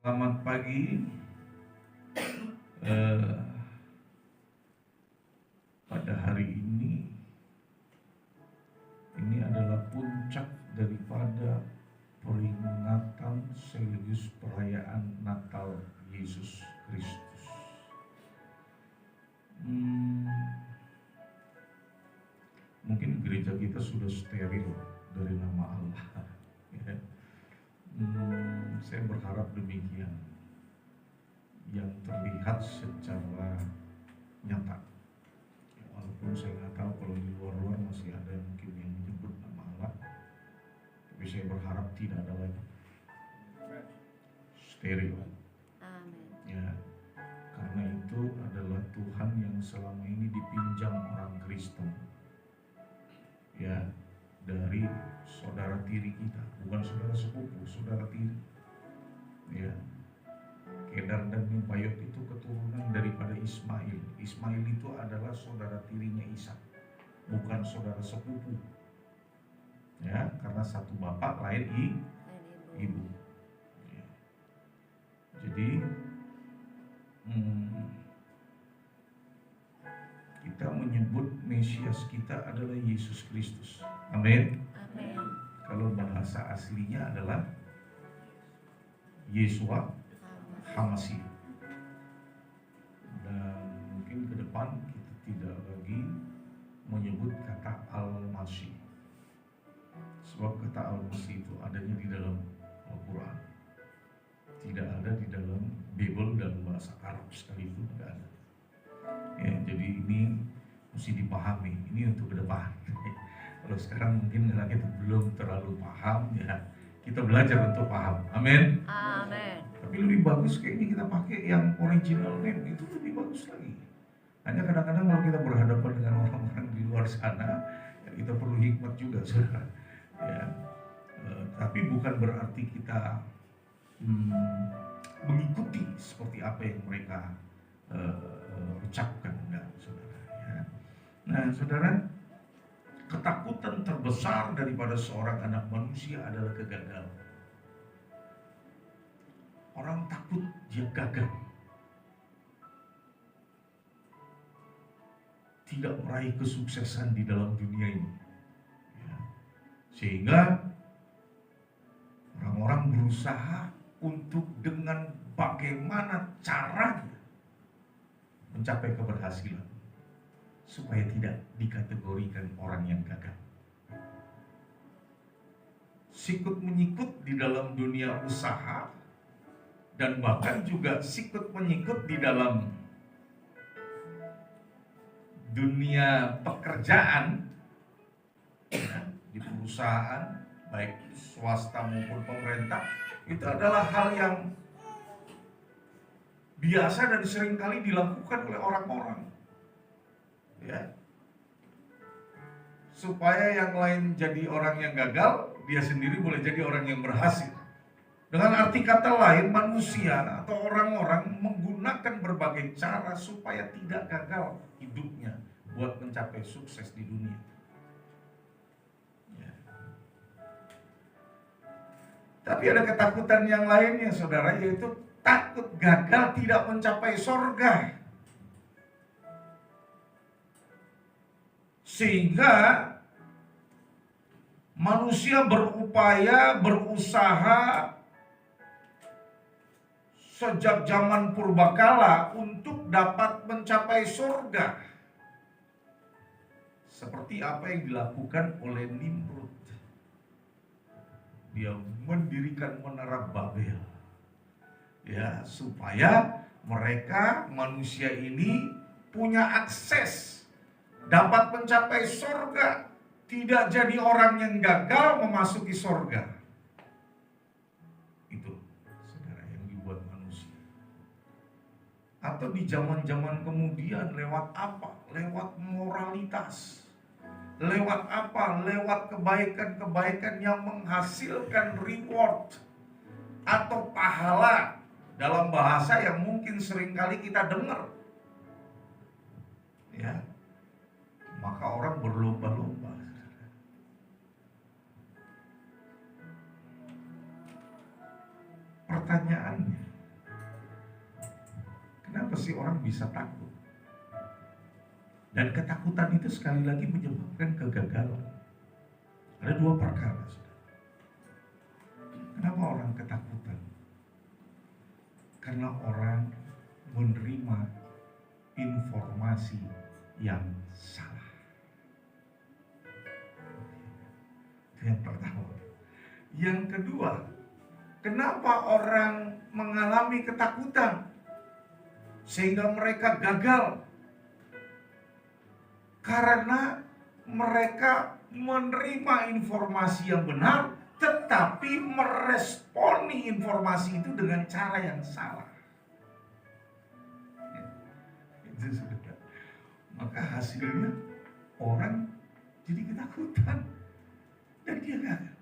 Selamat pagi. Eh, pada hari ini adalah puncak daripada peringatan sekaligus perayaan Natal Yesus Kristus. Mungkin gereja kita sudah steril dari nama Allah. Ya. Saya berharap demikian. Yang terlihat secara nyata. Walaupun saya nggak tahu kalau di luar-luar masih ada yang mungkin yang menyebut nama Allah, tapi saya berharap tidak ada lagi. Steril. Amin. Ya, karena itu adalah Tuhan yang selama ini dipinjam orang Kristen. Ya, dari saudara tiri kita, bukan saudara sepupu, saudara tiri. Ya, Kedar dan Nimpayot itu keturunan daripada Ismail. Ismail itu adalah saudara tirinya Ishak, bukan saudara sepupu. Ya, karena satu bapak lain ibu. Ya. Jadi kita menyebut Mesias kita adalah Yesus Kristus. Amin. Amin. Kalau bahasa aslinya adalah Yesua Hamasi. Dan mungkin ke depan kita tidak lagi menyebut kata Al-Masih. Sebab kata Al-Masih itu adanya di dalam Al-Quran, tidak ada di dalam Bible dan bahasa Arab sekalipun, tidak ada. Ya, jadi ini mesti dipahami. Ini untuk ke depan. Kalau sekarang mungkin kita belum terlalu paham, ya kita belajar untuk paham. Amin. Amin. Tapi lebih bagus kayaknya kita pakai yang original name, itu lebih bagus lagi. Hanya kadang-kadang kalau kita berhadapan dengan orang-orang di luar sana, ya kita perlu hikmat juga, saudara. Ya, tapi bukan berarti kita mengikuti seperti apa yang mereka ucapkan, enggak, saudara. Ya. Nah, saudara, ketakutan terbesar daripada seorang anak manusia adalah kegagalan. Orang takut dia gagal, tidak meraih kesuksesan di dalam dunia ini, ya. Sehingga orang-orang berusaha untuk dengan bagaimana caranya mencapai keberhasilan supaya tidak dikategorikan orang yang gagal. Sikut menyikut di dalam dunia usaha, dan bahkan juga sikut menyikut di dalam dunia pekerjaan, di perusahaan baik swasta maupun pemerintah. Itu adalah hal yang biasa dan seringkali dilakukan oleh orang-orang, ya, supaya yang lain jadi orang yang gagal, dia sendiri boleh jadi orang yang berhasil. Dengan arti kata lain, manusia atau orang-orang menggunakan berbagai cara supaya tidak gagal hidupnya buat mencapai sukses di dunia. Ya. Tapi ada ketakutan yang lainnya, saudara, yaitu takut gagal tidak mencapai sorga. Sehingga manusia berupaya, berusaha sejak zaman purbakala untuk dapat mencapai surga. Seperti apa yang dilakukan oleh Nimrod. Dia mendirikan menara Babel, ya, supaya mereka manusia ini punya akses dapat mencapai surga, tidak jadi orang yang gagal memasuki surga. Atau di zaman-zaman kemudian lewat apa? Lewat moralitas. Lewat apa? Lewat kebaikan-kebaikan yang menghasilkan reward atau pahala, dalam bahasa yang mungkin seringkali kita dengar. Ya. Maka orang berlomba-lomba. Pertanyaannya, sih orang bisa takut? Dan ketakutan itu sekali lagi menyebabkan kegagalan. Ada dua perkara. Kenapa orang ketakutan? Karena orang menerima informasi yang salah. Itu yang pertama. Yang kedua, kenapa orang mengalami ketakutan sehingga mereka gagal? Karena mereka menerima informasi yang benar, tetapi meresponi informasi itu dengan cara yang salah. Itu sudah. Maka hasilnya orang jadi ketakutan dan dia gagal.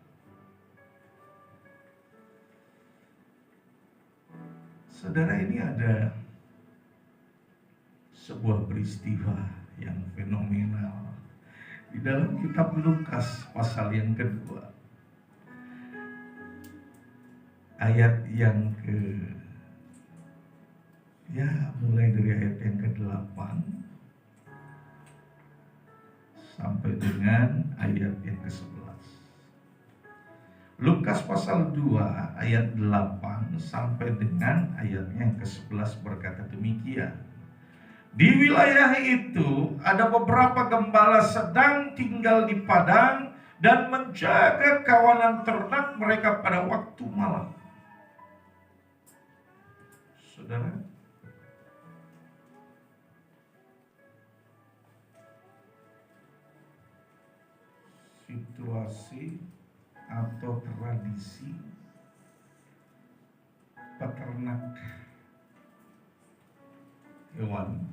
Saudara, ini ada sebuah peristiwa yang fenomenal di dalam kitab Lukas pasal yang kedua, ayat yang mulai dari ayat yang ke-8 sampai dengan ayat yang ke-11. Lukas pasal 2 ayat 8 sampai dengan ayatnya yang ke-11 berkata demikian. Di wilayah itu ada beberapa gembala sedang tinggal di padang dan menjaga kawanan ternak mereka pada waktu malam. Saudara, situasi atau tradisi peternak hewan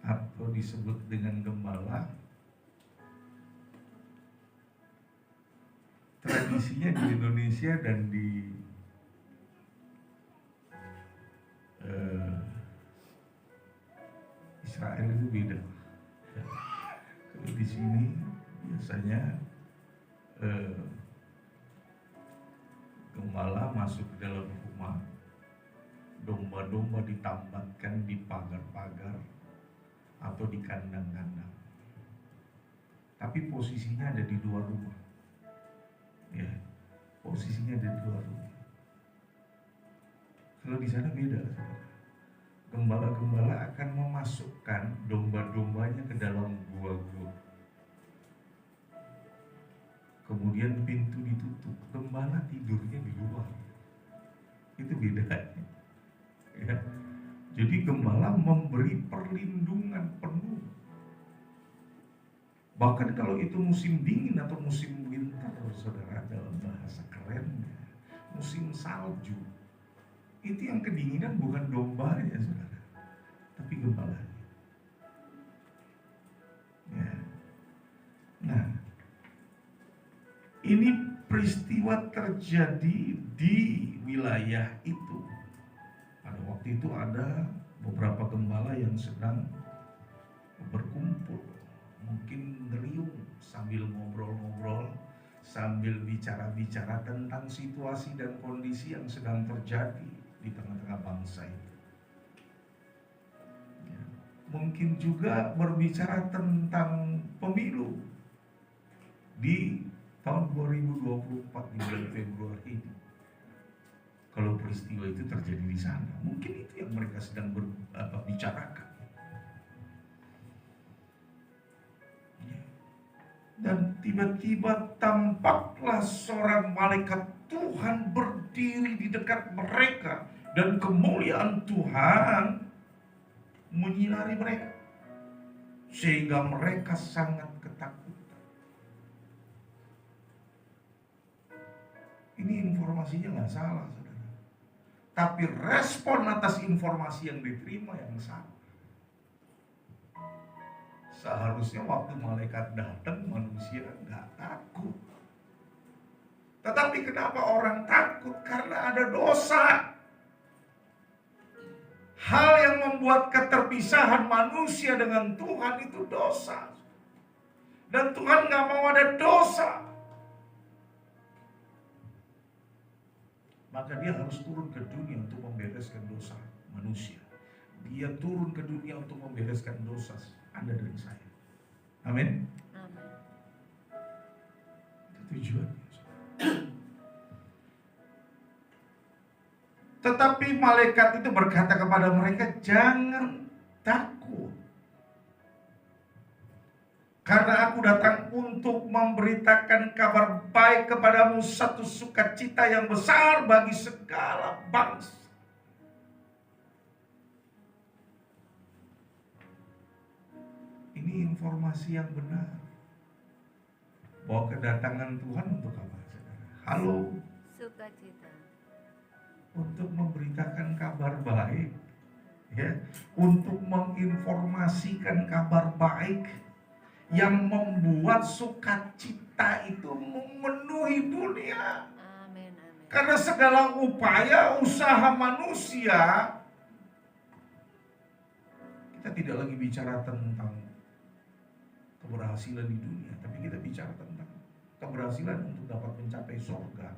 atau disebut dengan gembala, tradisinya di Indonesia dan di Israel itu beda. Kalau di sini biasanya gembala masuk ke dalam rumah, domba-domba ditambatkan di pagar-pagar atau di kandang-kandang. Tapi posisinya ada di luar rumah. Ya, posisinya ada di luar rumah. Kalau di sana beda. Gembala-gembala akan memasukkan domba-dombanya ke dalam gua-gua. Kemudian pintu ditutup, gembala tidurnya di luar. Itu bedanya. Ya. Jadi gembala memberi perlindungan penuh. Bahkan kalau itu musim dingin atau musim winter, saudara, dalam bahasa kerennya, musim salju, itu yang kedinginan bukan dombanya, saudara, tapi gembalanya. Ya. Nah, ini peristiwa terjadi di wilayah itu. Pada waktu itu ada beberapa gembala yang sedang berkumpul, mungkin ngeriung sambil ngobrol-ngobrol, sambil bicara-bicara tentang situasi dan kondisi yang sedang terjadi di tengah-tengah bangsa itu. Ya. Mungkin juga berbicara tentang pemilu di tahun 2024 di bulan Februari ini. Kalau peristiwa itu terjadi di sana, mungkin itu yang mereka sedang bicarakan. Dan tiba-tiba tampaklah seorang malaikat Tuhan berdiri di dekat mereka, dan kemuliaan Tuhan menyinari mereka sehingga mereka sangat ketakutan. Ini informasinya nggak salah, saudara. Tapi respon atas informasi yang diterima yang salah. Seharusnya waktu malaikat datang, manusia nggak takut. Tetapi kenapa orang takut? Karena ada dosa. Hal yang membuat keterpisahan manusia dengan Tuhan itu dosa. Dan Tuhan nggak mau ada dosa. Maka dia harus turun ke dunia untuk membereskan dosa manusia. Dia turun ke dunia untuk membereskan dosa Anda dan saya. Amin. Itu tujuannya. Tetapi malaikat itu berkata kepada mereka, jangan takut. Karena aku datang untuk memberitakan kabar baik kepadamu, satu sukacita yang besar bagi segala bangsa. Ini informasi yang benar. Bahwa kedatangan Tuhan untuk apa, saudara? Halo. Sukacita. Untuk memberitakan kabar baik, ya, untuk menginformasikan kabar baik yang membuat sukacita itu memenuhi dunia. Amin, amin. Karena segala upaya usaha manusia, kita tidak lagi bicara tentang keberhasilan di dunia, tapi kita bicara tentang keberhasilan untuk dapat mencapai surga.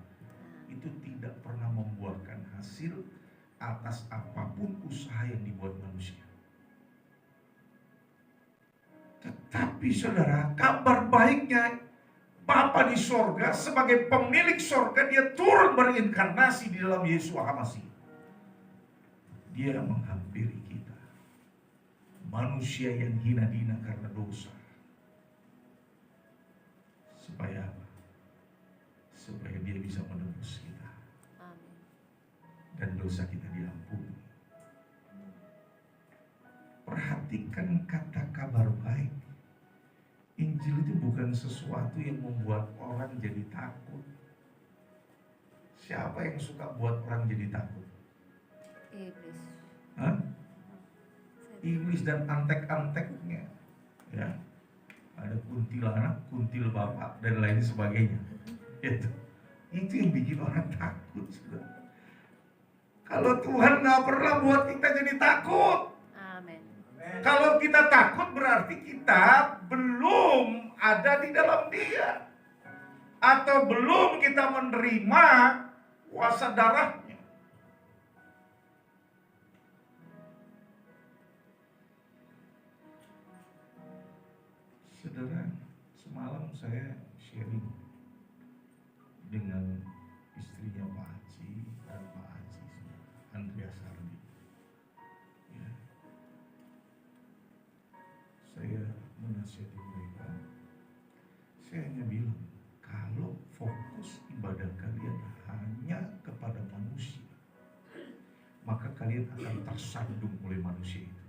Itu tidak pernah membuahkan hasil atas apapun usaha yang dibuat manusia. Tetapi saudara, kabar baiknya Bapa di sorga sebagai pemilik sorga, dia turun berinkarnasi di dalam Yesus Hamasi. Dia menghampiri kita, manusia yang hina-hina karena dosa. Supaya apa? Supaya dia bisa menebus kita. Amin. Dan dosa kita diampuni. Perhatikan kata kabar baik. Injil itu bukan sesuatu yang membuat orang jadi takut. Siapa yang suka buat orang jadi takut? Iblis. Hah? Iblis dan antek-anteknya. Ya. Ada kuntilanak, kuntil bapak, dan lain sebagainya. Itu yang bikin orang takut, saudara. Kalau Tuhan gak pernah buat kita jadi takut. Amin. Kalau kita takut berarti kita belum ada di dalam Dia, atau belum kita menerima kuasa darahnya. Saudara, semalam saya sharing dengan istrinya Pak Haji dan Pak Haji, Andreas Hardy. Ya. Saya menasihati mereka. Saya hanya bilang, kalau fokus ibadah kalian hanya kepada manusia, maka kalian akan tersandung oleh manusia itu.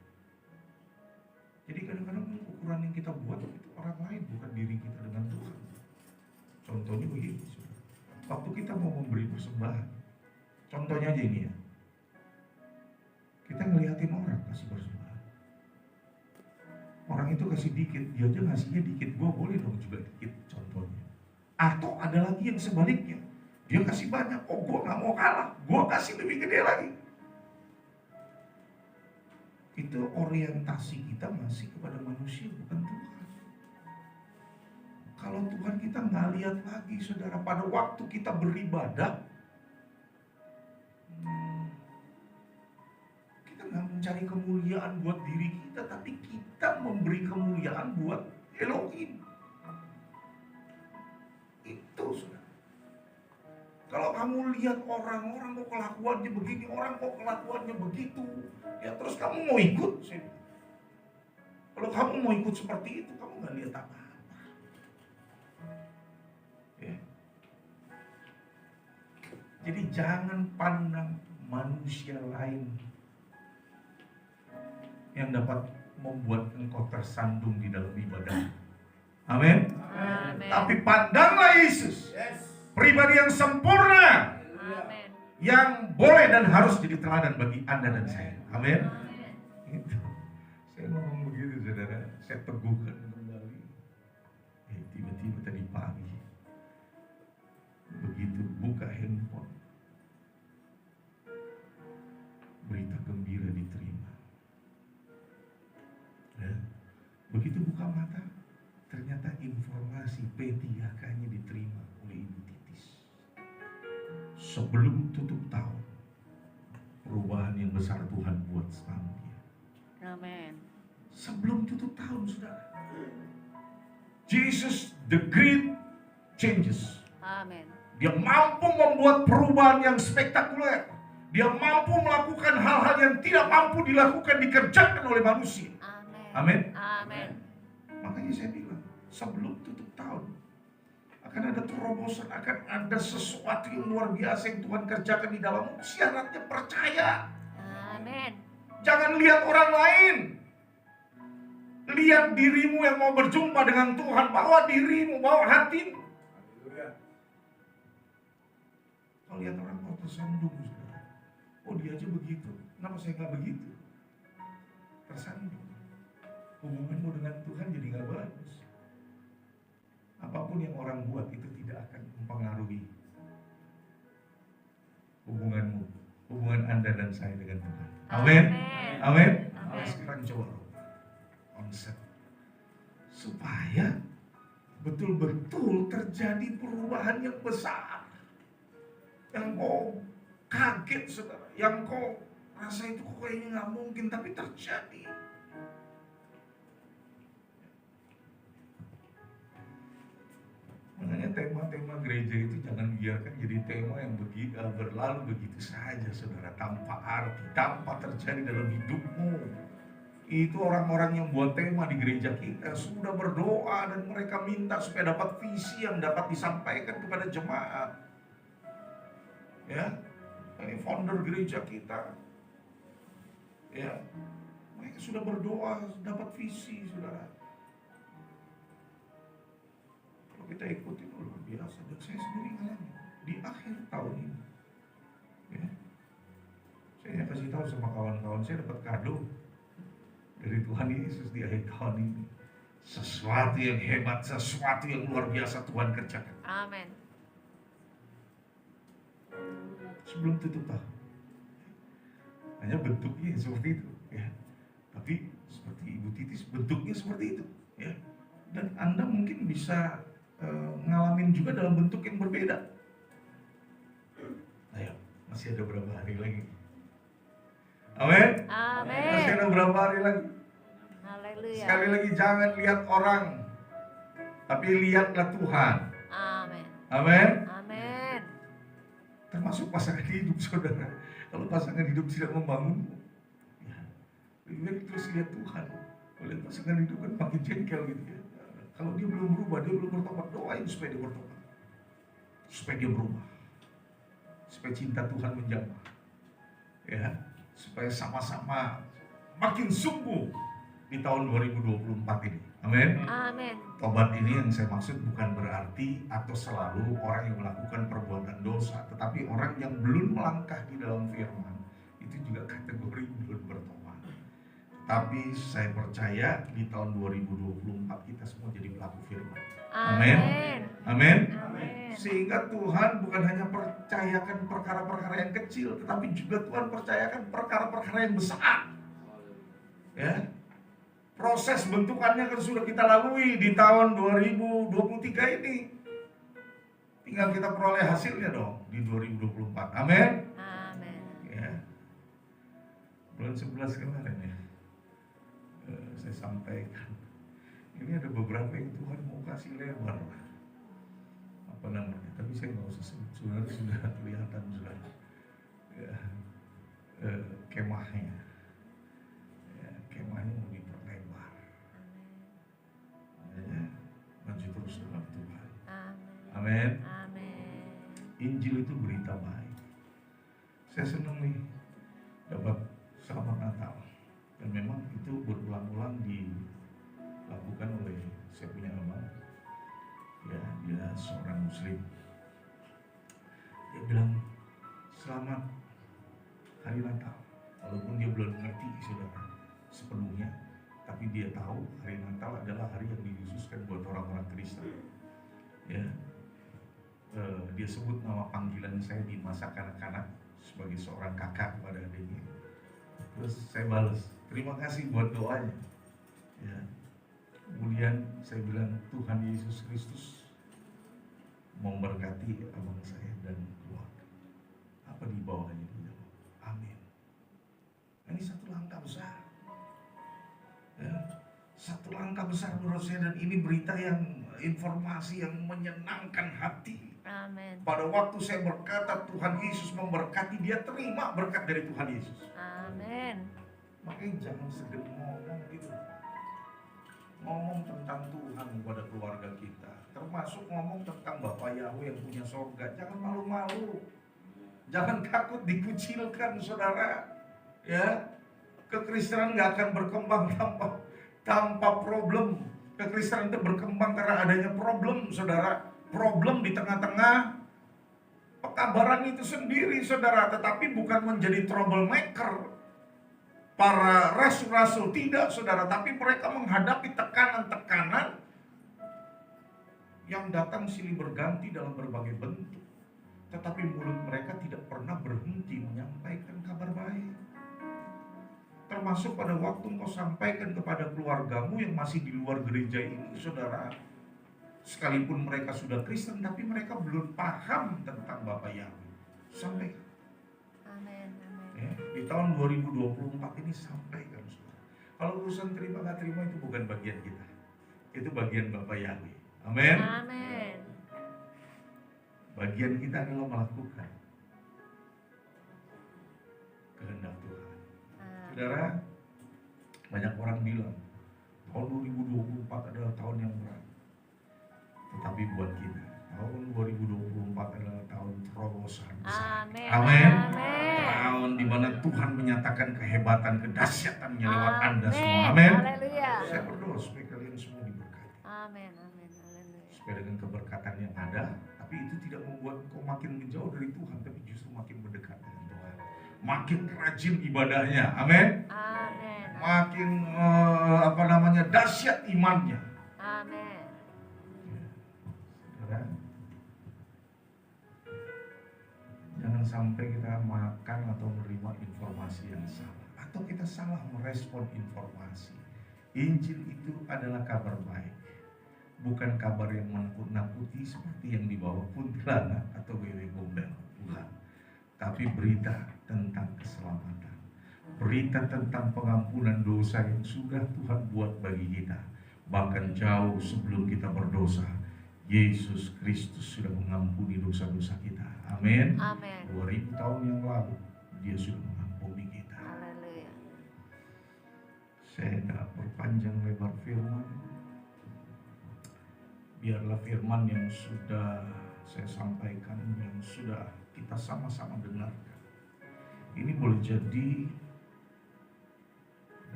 Jadi kadang-kadang ukuran yang kita buat itu orang lain, bukan diri kita dengan Tuhan. Contohnya begini, saudara. Waktu kita mau memberi persembahan, contohnya aja ini ya, kita ngeliatin orang kasih persembahan. Orang itu kasih dikit, dia aja ngasihnya dikit, gue boleh dong juga dikit, contohnya. Atau ada lagi yang sebaliknya, dia kasih banyak, oh gue gak mau kalah, gue kasih lebih gede lagi. Itu orientasi kita masih kepada manusia, bukan Tuhan. Kalau Tuhan kita nggak lihat lagi, saudara, pada waktu kita beribadah, kita nggak mencari kemuliaan buat diri kita, tapi kita memberi kemuliaan buat Elohim. Itu, saudara. Kalau kamu lihat orang kok kelakuannya begini, orang kok kelakuannya begitu, ya terus kamu mau ikut. Kalau kamu mau ikut seperti itu, kamu nggak lihat apa-apa. Ya. Jadi jangan pandang manusia lain yang dapat membuat engkau tersandung di dalam ibadah. Amin. Tapi pandanglah Yesus. Pribadi yang sempurna. Amin. Yang boleh dan harus jadi teladan bagi Anda dan saya. Amin. Saya ngomong begitu, saudara. Saya teguhkan kembali. Tiba-tiba tadi pagi, begitu buka handphone, berita gembira diterima. Ya. Begitu buka mata, ternyata informasi P3K-nya diterima oleh Ibu Titis. Sebelum tutup tahun, perubahan yang besar Tuhan buat sama dia. Amin. Sebelum tutup tahun, saudara. Jesus the great changes. Amin. Dia mampu membuat perubahan yang spektakuler. Dia mampu melakukan hal-hal yang tidak mampu dilakukan, dikerjakan oleh manusia. Amin. Amin. Amin. Makanya saya bilang, sebelum tutup tahun akan ada terobosan, akan ada sesuatu yang luar biasa yang Tuhan kerjakan di dalammu. Syaratnya percaya. Amin. Jangan lihat orang lain. Lihat dirimu yang mau berjumpa dengan Tuhan. Bawa dirimu, bawa hatimu. Kalau lihat orang kok tersandung, saudara. Oh, dia aja begitu, kenapa saya nggak begitu? Tersandung. Hubunganmu dengan Tuhan jadi nggak bagus. Apapun yang orang buat itu tidak akan mempengaruhi hubunganmu, hubungan Anda dan saya dengan Tuhan. Amin. Amin. Nah, sekarang coba konsep supaya betul-betul terjadi perubahan yang besar, yang kau kaget, saudara, yang kau rasa itu kok kayaknya nggak mungkin, tapi terjadi. Makanya tema-tema gereja itu jangan biarkan jadi tema yang berlalu begitu saja, saudara, tanpa arti, tanpa terjadi dalam hidupmu. Itu orang-orang yang buat tema di gereja kita sudah berdoa dan mereka minta supaya dapat visi yang dapat disampaikan kepada jemaat. Ya, ini founder gereja kita. Ya, mereka sudah berdoa dapat visi, saudara. Kalau kita ikuti luar biasa, dan saya sendiri ngalamin di akhir tahun ini. Ya, saya kasih tahu sama kawan-kawan, saya dapat kado dari Tuhan Yesus di akhir tahun ini. Sesuatu yang hebat, sesuatu yang luar biasa Tuhan kerjakan. Amin. Sebelum tutup tahun, hanya bentuknya seperti itu, ya. Tapi seperti Ibu Titis, bentuknya seperti itu, ya. Dan Anda mungkin bisa ngalamin juga dalam bentuk yang berbeda. Ayo, masih ada berapa hari lagi? Amin. Amin. Masih ada berapa hari lagi? Haleluya. Sekali lagi, jangan lihat orang, tapi lihatlah Tuhan. Amin. Amin. Amin. Termasuk pasangan hidup, saudara. Kalau pasangan hidup tidak membangun, ya, lebih baik terus lihat Tuhan. Kalau lihat pasangan hidup kan makin jengkel gitu ya. Kalau dia belum berubah, dia belum bertobat, doain supaya dia bertobat, supaya dia berubah, supaya cinta Tuhan menjamah, ya, supaya sama-sama makin sungguh di tahun 2024 ini. Amin. Amin. Tobat ini yang saya maksud bukan berarti atau selalu orang yang melakukan perbuatan dosa, tetapi orang yang belum melangkah di dalam firman itu juga kategori belum bertobat. Tapi saya percaya di tahun 2024 kita semua jadi pelaku firman. Amin. Amin. Sehingga Tuhan bukan hanya percayakan perkara-perkara yang kecil, tetapi juga Tuhan percayakan perkara-perkara yang besar. Ya. Proses bentukannya kan sudah kita lalui di tahun 2023 ini. Tinggal kita peroleh hasilnya dong di 2024. Amin. Amin. Ya. Bulan 11 kemarin ya, saya sampaikan. Ini ada beberapa yang Tuhan mau kasih lebar. Apa namanya? Tapi saya nggak usah sebut. Sudah kelihatan sudah. Ya. Kemahnya. Ya, kemahnya mau diperlebar. Ya, maju terus dalam Tuhan. Amin. Amin. Injil itu berita baik. Saya senang nih dapat selamat Natal. Dan memang itu berulang-ulang dilakukan oleh saya punya abang. Ya, dia seorang Muslim. Dia bilang selamat hari Natal. Walaupun dia belum mengerti, saudara, sepenuhnya, tapi dia tahu hari Natal adalah hari yang dikhususkan buat orang-orang Kristen. Ya, dia sebut nama panggilan saya di masa kanak-kanak sebagai seorang kakak kepada adiknya. Terus saya balas, terima kasih buat doanya. Ya. Kemudian saya bilang, Tuhan Yesus Kristus memberkati abang saya dan keluarga. Apa di bawahnya? Amin. Ini satu langkah besar. Satu langkah besar menurut saya, dan ini berita yang informasi yang menyenangkan hati. Amin. Pada waktu saya berkata Tuhan Yesus memberkati, dia terima berkat dari Tuhan Yesus. Amin. Makanya jangan segan ngomong gitu. Ngomong tentang Tuhan kepada keluarga kita, termasuk ngomong tentang Bapak Yahweh yang punya sorga. Jangan malu-malu, jangan takut dikucilkan, saudara. Ya, kekristenan nggak akan berkembang tanpa problem. Kekristenan itu berkembang karena adanya problem, saudara. Problem di tengah-tengah pekabaran itu sendiri, saudara. Tetapi bukan menjadi troublemaker para rasul-rasul, tidak, saudara. Tapi mereka menghadapi tekanan-tekanan yang datang silih berganti dalam berbagai bentuk. Tetapi mulut mereka tidak pernah berhenti menyampaikan kabar baik. Termasuk pada waktu engkau sampaikan kepada keluargamu yang masih di luar gereja ini, saudara. Sekalipun mereka sudah Kristen, tapi mereka belum paham tentang Bapak Yahweh. Sampaikan. Amin. Ya, di tahun 2024 ini sampaikan, saudara. Kalau urusan terima nggak terima itu bukan bagian kita. Itu bagian Bapak Yahweh. Amin. Amin. Bagian kita adalah melakukan kehendak Tuhan. Saudara, banyak orang bilang tahun 2024 adalah tahun yang berat. Tetapi buat kita, tahun 2024 adalah tahun terobosan besar. Amin. Amin. Amin. Tahun di mana Tuhan menyatakan kehebatan, kedahsyatannya lewat Anda semua. Amin. Amin. Haleluya. Saya berdoa supaya kalian semua diberkati. Amin. Amin. Haleluya. Supaya dengan keberkatan yang ada, tapi itu tidak membuat engkau makin menjauh dari Tuhan, tapi justru makin mendekat dengan Tuhan. Makin rajin ibadahnya. Amin. Amin. Makin dahsyat imannya. Amin. Saudara, jangan sampai kita makan atau menerima informasi yang salah, atau kita salah merespon informasi. Injil itu adalah kabar baik, bukan kabar yang menakut-nakuti seperti yang dibawa kuntilanak atau wewe gombel, bukan. Tapi berita tentang keselamatan, berita tentang pengampunan dosa yang sudah Tuhan buat bagi kita. Bahkan jauh sebelum kita berdosa, Yesus Kristus sudah mengampuni dosa-dosa kita. Amin. Amin. 2000 tahun yang lalu Dia sudah mengampuni kita. Haleluya. Saya tidak berpanjang lebar firman. Biarlah firman yang sudah saya sampaikan, yang sudah kita sama-sama dengarkan, ini boleh jadi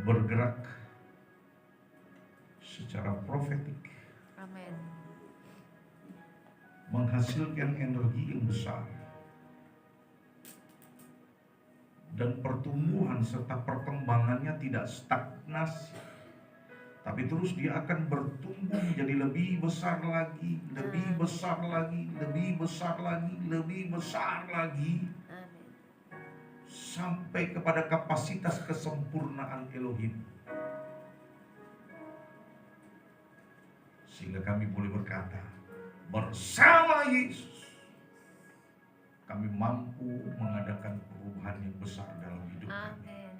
bergerak secara profetik, Amin. menghasilkan energi yang besar, dan pertumbuhan serta perkembangannya tidak stagnasi, tapi terus dia akan bertumbuh menjadi lebih besar lagi, lebih besar lagi, lebih besar lagi, lebih besar lagi, Amin. sampai kepada kapasitas kesempurnaan Elohim. Sehingga kami boleh berkata, bersama Yesus kami mampu mengadakan perubahan yang besar dalam hidup kami. Amin.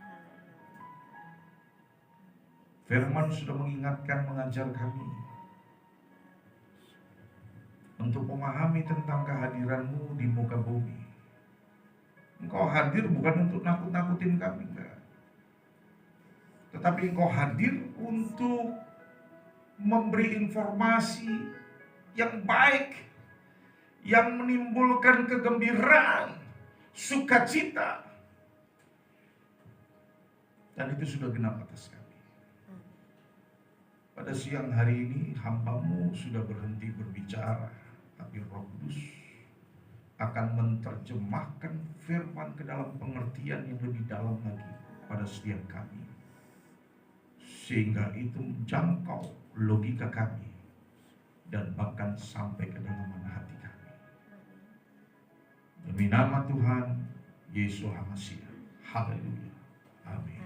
Firman sudah mengingatkan, mengajar kami untuk memahami tentang kehadiran-Mu di muka bumi. Engkau hadir bukan untuk nakut-nakutin kami, enggak. Tetapi Engkau hadir untuk memberi informasi yang baik, yang menimbulkan kegembiraan, sukacita. Dan itu sudah genap atas kami. Pada siang hari ini hamba-Mu sudah berhenti berbicara, tapi Roh Kudus akan menerjemahkan firman ke dalam pengertian yang lebih dalam lagi pada setiap kami, sehingga itu menjangkau logika kami dan bahkan sampai ke dalam hati kami. Demi nama Tuhan Yesus HaMashiach. Haleluya. Amin.